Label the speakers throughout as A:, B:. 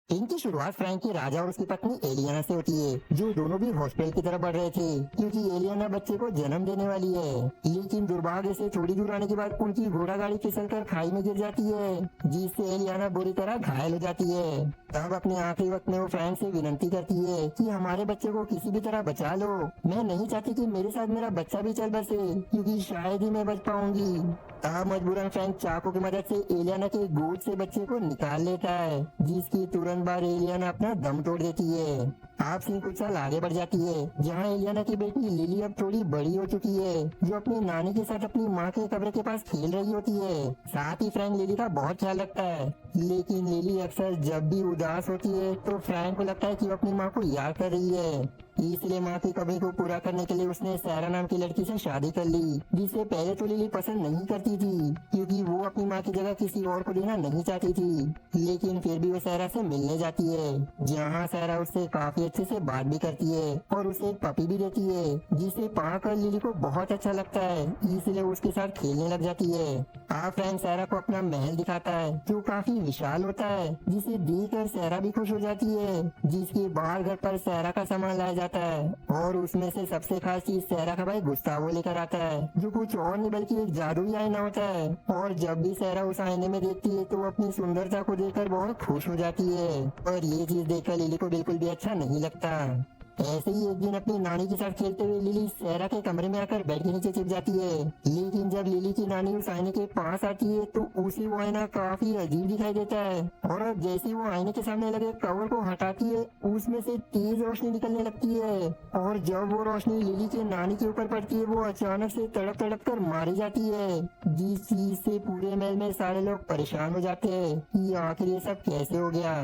A: इनकी शुरुआत फ्रैंक की राजा और उसकी पत्नी एलियाना से होती है, जो दोनों भी हॉस्पिटल की तरफ बढ़ रहे थे क्योंकि एलियाना बच्चे को जन्म देने वाली है। लेकिन दुर्भाग्य से थोड़ी दूर आने के बाद उनकी घोड़ा गाड़ी फिसलकर खाई में गिर जाती है, जिससे एलियाना बुरी तरह घायल हो जाती है। तब अपने आखिरी वक्त में वो फ्रैंक से विनती करती है कि हमारे बच्चे को किसी भी तरह बचा लो। मैं नहीं चाहती कि मेरे साथ मेरा बच्चा भी चल बसे, क्योंकि शायद ही मैं बच पाऊंगी। तब मजबूरन फ्रैंक चाकू की मदद से एलियाना के गोद से बच्चे को निकाल लेता है, जिसकी तुरंत बाद एलियाना अपना दम तोड़ देती है। आप सीन कुछ साल आगे बढ़ जाती है, जहां एलियाना की बेटी लिली अब थोड़ी बड़ी हो चुकी है, जो अपनी नानी के साथ अपनी माँ के कब्र के पास खेल रही होती है। साथ ही फ्रैंक लिली का बहुत ख्याल रखता है, लेकिन लिली अक्सर जब भी उदास होती है तो फ्रैंक को लगता है कि वो अपनी माँ को याद कर रही है। इसलिए माँ की कमी को पूरा करने के लिए उसने सैरा नाम की लड़की से शादी कर ली, जिसे पहले तो लिली पसंद नहीं करती थी, क्योंकि वो अपनी माँ की जगह किसी और को देना नहीं चाहती थी। लेकिन फिर भी वो सैरा से मिलने जाती है, जहाँ सैरा उससे काफी अच्छे से बात भी करती है और उसे एक पपी भी देती है, जिसे पाकर लिली को बहुत अच्छा लगता है, इसलिए उसके साथ खेलने लग जाती है। आप फ्रैंक सैरा को अपना महल दिखाता है, जो काफी विशाल होता है, जिसे देखकर सैरा भी खुश हो जाती है, जिसके बाहर घर पर सैरा का सामान लाया जाता है। और उसमें से सबसे खास चीज सैरा का भाई गुस्तावो लेकर आता है, जो कुछ और नहीं बल्कि एक जादुई आईना होता है। और जब भी सैरा उस आईने में देखती है तो वो अपनी सुंदरता को देखकर बहुत खुश हो जाती है, और ये चीज देखकर लिली को बिल्कुल भी अच्छा नहीं लगता। ऐसे ही एक दिन अपनी नानी के साथ खेलते हुए लिली सैरा के कमरे में आकर बेड के नीचे छिप जाती है। लेकिन जब लिली की नानी उस आईने के पास आती है तो उसे वो आईना काफी अजीब दिखाई देता है, और अब जैसे वो आईने के सामने लगे कवर को हटाती है, उसमें से तेज रोशनी निकलने लगती है। और जब वो रोशनी लिली के नानी के ऊपर पड़ती है, वो अचानक से तड़प तड़प कर मारी जाती है, जिस चीज से पूरे महल में सारे लोग परेशान हो जाते हैं कि आखिर ये सब कैसे हो गया।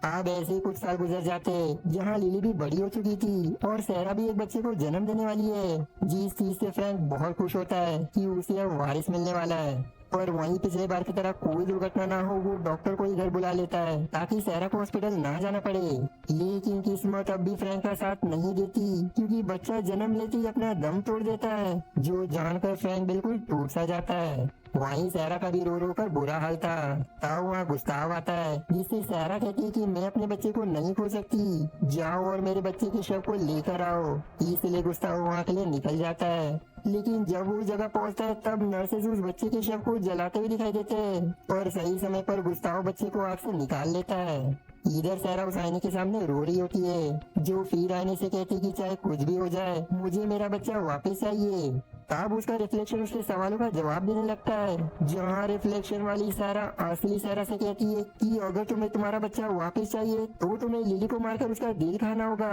A: अब ऐसे ही कुछ साल गुजर जाते, जहाँ लिली भी बड़ी हो चुकी थी और सैरा भी एक बच्चे को जन्म देने वाली है, जिस चीज से फ्रैंक बहुत खुश होता है कि उसे अब वारिस मिलने वाला है। पर वहीं पिछले बार की तरह कोई दुर्घटना ना हो, वो डॉक्टर को ही घर बुला लेता है ताकि सैरा को हॉस्पिटल ना जाना पड़े। लेकिन किस्मत अब भी फ्रैंक का साथ नहीं देती, क्योंकि बच्चा जन्म लेते ही अपना दम तोड़ देता है, जो जानकर फ्रैंक बिल्कुल टूट सा जाता है। वहीं सैरा का भी रो रो कर बुरा हाल था। तब वहाँ गुस्ताव आता है, जिससे सैरा कहती है कि मैं अपने बच्चे को नहीं खो सकती, जाओ और मेरे बच्चे के शव को लेकर आओ। इसलिए गुस्ताव वहाँ के लिए निकल जाता है। लेकिन जब वो जगह पहुंचता है तब नर्सेज उस बच्चे के शव को जलाते हुए दिखाई देते हैं, और सही समय पर गुस्ताव बच्चे को आग से निकाल लेता है। इधर सैरा उस आईने के सामने रो रही होती है, जो फिर आईने से कहती कि चाहे कुछ भी हो जाए मुझे मेरा बच्चा वापस चाहिए। तब उसका रिफ्लेक्शन उसके सवालों का जवाब देने लगता है, जहाँ रिफ्लेक्शन वाली सैरा असली सैरा से कहती है कि अगर तुम्हें तुम्हारा बच्चा वापस चाहिए तो तुम्हें लिली को मारकर उसका दिल खाना होगा,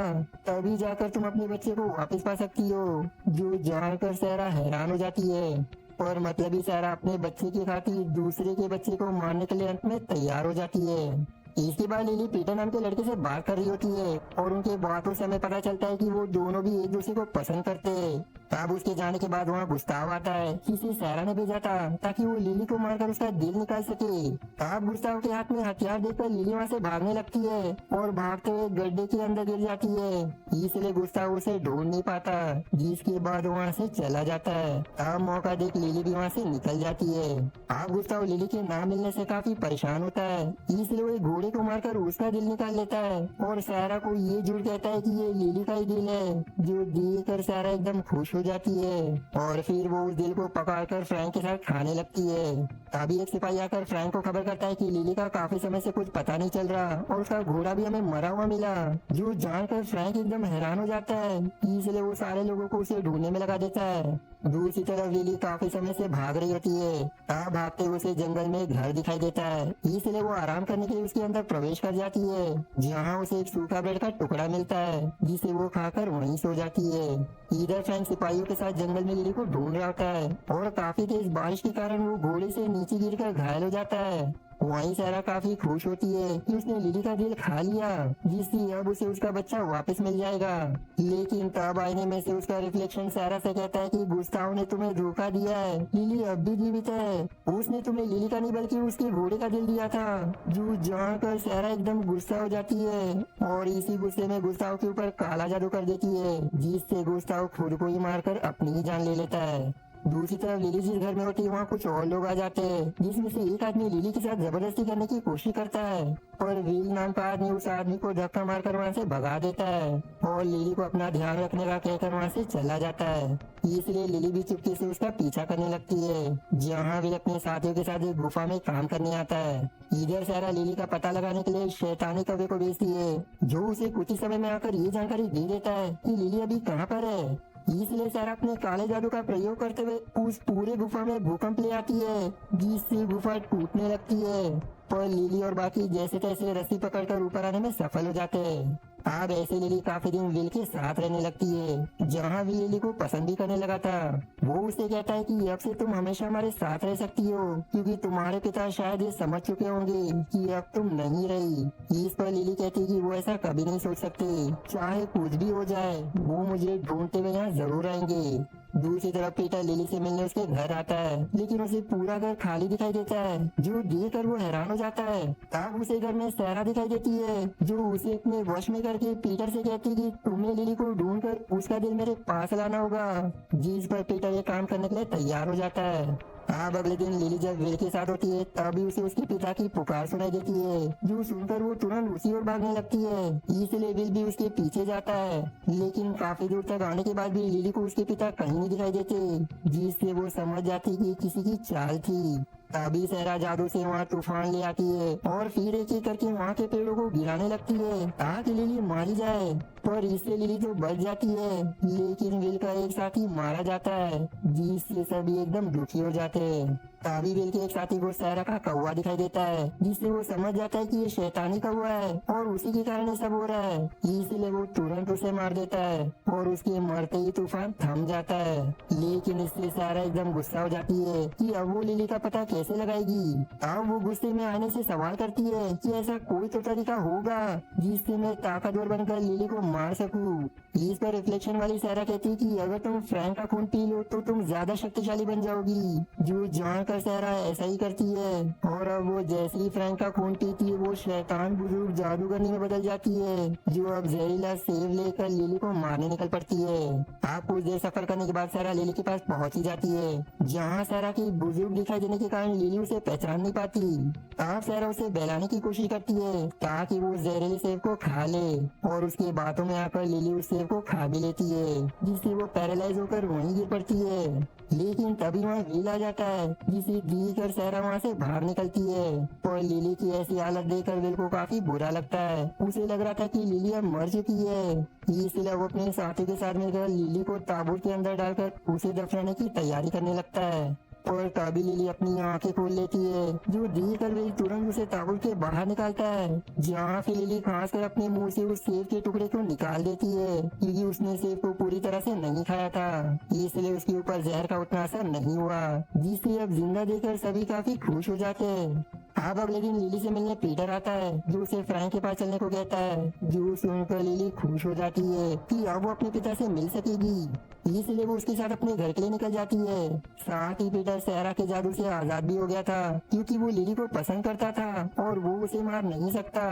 A: तभी जाकर तुम अपने बच्चे को वापस पा सकती हो। जो जानकर सैरा हैरान हो जाती है, और मतलब ही सैरा अपने बच्चे की खातिर दूसरे के बच्चे को मारने के लिए अंत में तैयार हो जाती है। इसके बाद लिली पीटर नाम के लड़के से बात कर रही होती है, और उनके बातों से हमें पता चलता है कि वो दोनों भी एक दूसरे को पसंद करते हैं। तब उसके जाने के बाद वहाँ गुस्ताव आता है, जिसे सैरा ने भेजा था ताकि वो लिली को मारकर उसका दिल निकाल सके। तब गुस्ताव के हाथ में हथियार देखकर लिली वहाँ से भागने लगती है, और भागते हुए गड्ढे के अंदर गिर जाती है, इसलिए गुस्ताव उसे ढूंढ नहीं पाता, जिसके बाद वहाँ से चला जाता है। तब मौका देख लिली भी वहाँ से निकल जाती है। अब गुस्ताव लिली के ना मिलने से काफी परेशान होता है, इसलिए वो एक घोड़े को मारकर उसका दिल निकाल लेता है, और सैरा को ये झूठ कहता है कि ये लिली का ही दिल है, जो देखकर सैरा एकदम खुश हो जाती है। और फिर वो उस दिल को पकाकर फ्रैंक के साथ खाने लगती है। तभी एक सिपाही आकर फ्रैंक को खबर करता है कि लिली का काफी समय से कुछ पता नहीं चल रहा, और उसका घोड़ा भी हमें मरा हुआ मिला, जो जानकर फ्रैंक एकदम हैरान हो जाता है, इसलिए वो सारे लोगों को उसे ढूंढने में लगा देता है। दूसरी तरफ लिली काफी समय से भाग रही होती है। तब भागते हुए उसे जंगल में एक घर दिखाई देता है, इसलिए वो आराम करने के लिए उसके अंदर प्रवेश कर जाती है, जहाँ उसे एक सूखा ब्रेड का टुकड़ा मिलता है, जिसे वो खाकर वहीं सो जाती है। इधर फ्रैंक सिपाहियों के साथ जंगल में लिली को ढूंढ रहा होता है, और काफी तेज बारिश के कारण वो घोड़े से नीचे गिरकर घायल हो जाता है। वहीं सैरा काफी खुश होती है कि उसने लिली का दिल खा लिया, जिससे अब उसे उसका बच्चा वापस मिल जाएगा। लेकिन तब आईने में से उसका रिफ्लेक्शन सैरा से कहता है कि गुस्ताव ने तुम्हें धोखा दिया है, लिली अब भी जीवित है, उसने तुम्हें लिली का नहीं बल्कि उसके घोड़े का दिल दिया था। जो जानकर सैरा एकदम गुस्सा हो जाती है, और इसी गुस्से में गुस्ताव के ऊपर काला जादू कर देती है, जिससे गुस्ताव खुद को ही मारकर अपनी ही जान ले लेता है। दूसरी तरफ लिली जिस घर में होती है वहाँ कुछ और लोग आ जाते हैं, जिसमें से एक आदमी लिली के साथ जबरदस्ती करने की कोशिश करता है, पर विल नाम का आदमी उस आदमी को धक्का मारकर वहाँ से भगा देता है और लिली को अपना ध्यान रखने का कहकर वहाँ से चला जाता है। इसलिए लिली भी चुपके से उसका पीछा करने लगती है, जहाँ विल अपने साथियों के साथ एक गुफा में काम करने आता है। इधर सारा लिली का पता लगाने के लिए शैतानी कौवे को भेजती है, जो उसे कुछ ही समय में आकर ये जानकारी दे देता है कि लिली अभी कहाँ पर है। इसलिए सारा अपने काले जादू का प्रयोग करते हुए उस पूरे गुफा में भूकंप ले आती है, जिससे गुफा टूटने लगती है। पर लिली और बाकी जैसे तैसे रस्सी पकड़कर ऊपर आने में सफल हो जाते हैं। अब ऐसे लिली काफी दिन विल के साथ रहने लगती है, जहाँ विल लिली को पसंद भी करने लगा था। वो उसे कहता है कि अब से तुम हमेशा हमारे साथ रह सकती हो, क्योंकि तुम्हारे पिता शायद ये समझ चुके होंगे कि अब तुम नहीं रही। इस पर लिली कहती है कि वो ऐसा कभी नहीं सोच सकते, चाहे कुछ भी हो जाए वो मुझे ढूंढते हुए यहाँ जरूर आएंगे। दूसरी तरफ पीटर लिली से मिलने उसके घर आता है, लेकिन उसे पूरा घर खाली दिखाई देता है, जो देखकर वो हैरान हो जाता है। तब उसे घर में सारा दिखाई देती है, जो उसे अपने वश में करके पीटर से कहती है कि तुम्हें लिली को ढूंढकर उसका दिल मेरे पास लाना होगा, जिस पर पीटर ये काम करने के लिए तैयार हो जाता है। अब अगले दिन लिली जब विल के साथ होती है, तभी उसे उसके पिता की पुकार सुनाई देती है, जो सुनकर वो तुरंत उसी ओर भागने लगती है। इसलिए विल भी उसके पीछे जाता है, लेकिन काफी दूर तक आने के बाद भी लिली को उसके पिता कहीं नहीं दिखाई देते, जिससे वो समझ जाती कि किसी की चाल थी। तभी सहरा जादू से वहाँ तूफान ले आती है और फिर एक एक करके वहाँ के पेड़ों को गिराने लगती है ताकि लिली मारी जाए। पर इससे लिली तो बच जाती है, लेकिन विल का एक साथी मारा जाता है, जिससे सभी एकदम दुखी हो जाते हैं। तभी विल के एक साथी को सहरा का कौवा दिखाई देता है, जिससे वो समझ जाता है कि ये शैतानी कौवा है और उसी के कारण ये सब हो रहा है। इसलिए वो तुरंत उसे मार देता है और उसके मरते ही तूफान थम जाता है। लेकिन इससे सहरा एकदम गुस्सा हो जाती है कि अब वो लिली का पता कैसे लगाएगी। अब वो गुस्से में आने से सवाल करती है कि ऐसा कोई तो तरीका होगा जिससे मैं ताकतवर बनकर लिली को मार सकूं। इस पर रिफ्लेक्शन वाली सहरा कहती है कि अगर तुम फ्रैंक का खून पी लो तो तुम ज्यादा शक्तिशाली बन जाओगी, जो जानकर सहरा ऐसा ही करती है। और अब वो जैसे ही फ्रैंक का खून पीती है, वो शैतान बुजुर्ग जादूगरनी में बदल जाती है, जो अब जहरीला सेब लेकर लिली को मारने निकल पड़ती है। आप कुछ देर सफर करने के बाद सहरा लिली के पास पहुंच ही जाती है, जहाँ सहरा की बुजुर्ग दिखाई देने के कारण लिली उसे पहचान नहीं पाती। आप सहरा उसे बहलाने की कोशिश करती है ताकि वो जहरीले सेब को खा ले, और उसकी बातों में आकर लिली उस सेब को खा भी लेती है, जिससे वो पैरालाइज होकर वहीं गिर पड़ती है। लेकिन तभी वहाँ विल आ जाता है, जिसे देखकर सहरा वहाँ से बाहर निकलती है। पर लिली की ऐसी हालत देखकर विल को काफी बुरा लगता है। उसे लग रहा था कि लिली अब मर चुकी है, इसलिए वो अपने साथी के साथ मिलकर लिली को ताबूत के अंदर डालकर उसे दफनाने की तैयारी करने लगता है। और तभी लिली अपनी आंखें खोल लेती है, जो देखकर विल तुरंत उसे ताबूत के बाहर निकालता है, जहाँ फिर लिली खांस कर अपने मुंह से उस सेब के टुकड़े को निकाल देती है, क्योंकि उसने सेब को पूरी तरह से नहीं खाया था, इसलिए उसके ऊपर जहर का उतना असर नहीं हुआ, जिससे अब जिंदा देखकर सभी काफी खुश हो जाते हैं। अब अगले दिन लिली से मिलने पीटर आता है, जो उसे फ्रैंक के पास चलने को कहता है, जो सुनकर लिली खुश हो जाती है कि अब वो अपने पिता से मिल सकेगी, इसलिए वो उसके साथ अपने घर के लिए निकल जाती है। साथ ही पीटर सहरा के जादू से आजाद भी हो गया था, क्योंकि वो लिली को पसंद करता था और वो उसे मार नहीं सकता।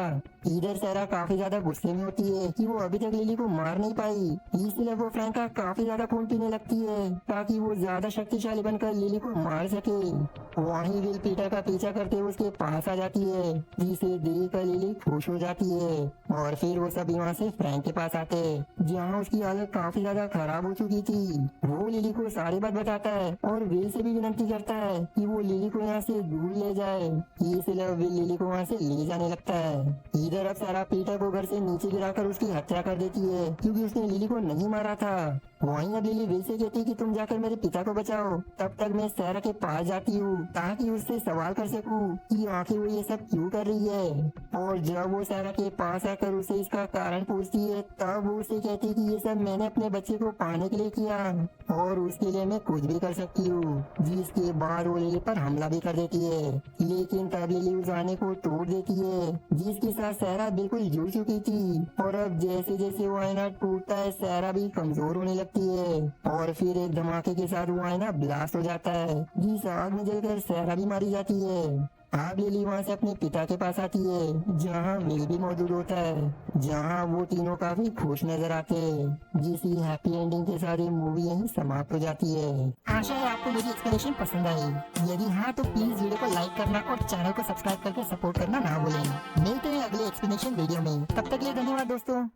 A: इधर सहरा काफी ज्यादा गुस्से में होती है कि वो अभी तक लिली को मार नहीं पाई, इसलिए वो फ्रैंक का काफी ज्यादा खून पीने लगती है ताकि वो ज्यादा शक्तिशाली बनकर लिली को मार सके। वहीं विल पीटर का पीछा करते हुए उसके पास आ जाती है, जिसे देखकर लिली खुश हो जाती है, और फिर वो सभी वहाँ से फ्रैंक के पास आते हैं, जहाँ उसकी हालत काफी ज्यादा खराब हो चुकी थी। वो लिली को सारी बात बताता है और विल से भी विनती करता है कि वो लिली को यहाँ से दूर ले जाए, इसलिए विल लिली को वहाँ से ले जाने लगता है। इधर अब सारा पीटर को घर से नीचे गिराकर उसकी हत्या कर देती है, क्योंकि उसने लिली को नहीं मारा था। वहीं अब लिली विल से कहती है कि तुम जाकर मेरे पिता को बचाओ, तब तक मैं सहरा के पास जाती हूँ ताकि उससे सवाल कर सकूं कि आखिर वो ये सब क्यों कर रही है। और जब वो सहरा के पास आकर उसे इसका कारण पूछती है, तब वो उसे कहती है कि ये सब मैंने अपने बच्चे को पाने के लिए किया और उसके लिए मैं कुछ भी कर सकती हूँ, जिसके बाद वो लिली पर हमला भी कर देती है। लेकिन तब लिली उस आने को तोड़ देती है, जिसके साथ सहरा बिल्कुल जुड़ चुकी थी, और अब जैसे जैसे वो आईना टूटता है, सहरा भी कमजोर होने लगती है, और फिर एक धमाके के साथ वो आईना ब्लास्ट हो जाता है, जिस आग में जलकर सहरा भी मारी जाती है। अब लिली वहाँ से अपने पिता के पास आती है जहाँ मिल भी मौजूद होता है, जहाँ वो तीनों काफी खुश नजर आते हैं। जिसी हैप्पी एंडिंग के साथ ये मूवी यहीं समाप्त हो जाती है। आशा है आपको मेरी एक्सप्लेनेशन पसंद आई। यदि हाँ तो प्लीज वीडियो को लाइक करना और चैनल को सब्सक्राइब करके सपोर्ट करना ना भूलें। मिलते हैं अगले एक्सप्लेनेशन वीडियो में, तब तक के लिए धन्यवाद दोस्तों।